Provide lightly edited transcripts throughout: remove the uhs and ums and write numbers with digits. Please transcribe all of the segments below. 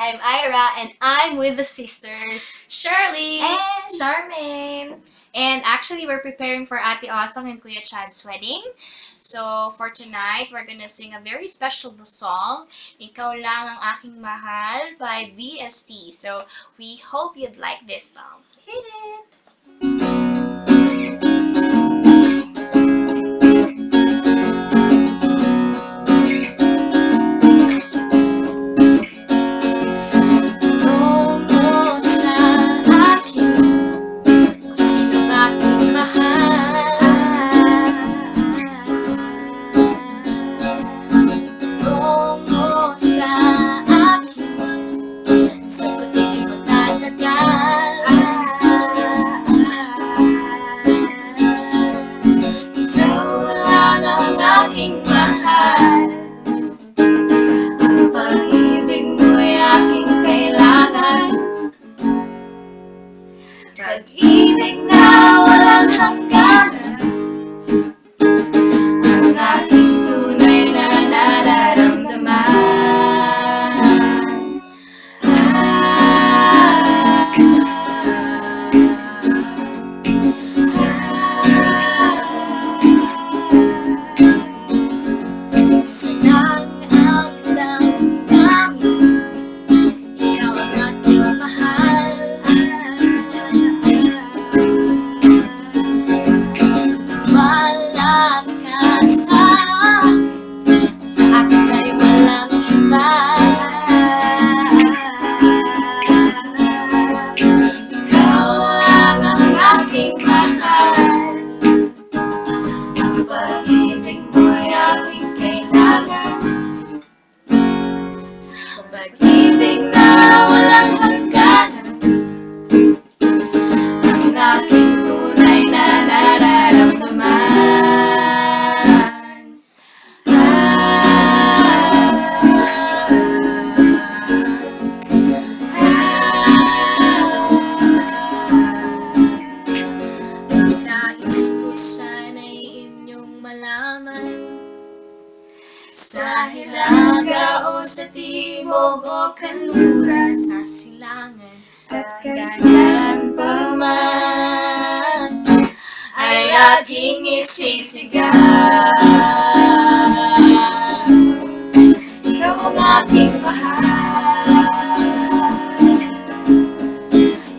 I'm Ira, and I'm with the sisters. Shirley! And Charmaine! And actually, we're preparing for Ate Osong and Kuya Chad's wedding. So, for tonight, we're gonna sing a very special song, Ikaw Lang Ang Aking Mahal by VST. So, we hope you'd like this song. Hit it! Tanong mo sa akin kung sinong aking mahal. Tanong mo sa akin, sagutin di magtatagal. Ikaw lang ang aking mahal. Ang pag-ibig mo'y aking kailangan. Pag-ibig na walang hangganan. Ang aking tunay na nararamdaman. Sanang ang damdamin, ikaw ang aking mahal. Wala ka sa akin ay walang iba. Ikaw lang ang aking mahal. Ang pag-ibig mo'y aking kailangan. Pag-ibig na walang hangganan. Ang aking tunay na nararamdaman. Nais ko sana'y inyong malaman, sa hilaga o sa timog o kanluran, sa silangan at kahit pa man, ay aking isisigaw. Ikaw ang aking mahal.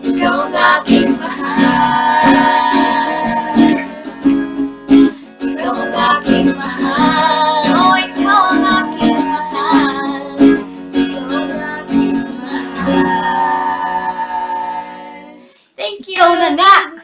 Ikaw ang aking mahal. Ikaw ang aking mahal. Oh, ikaw ang aking mahal. Ikaw ang aking mahal. Thank you! ikaw na nga!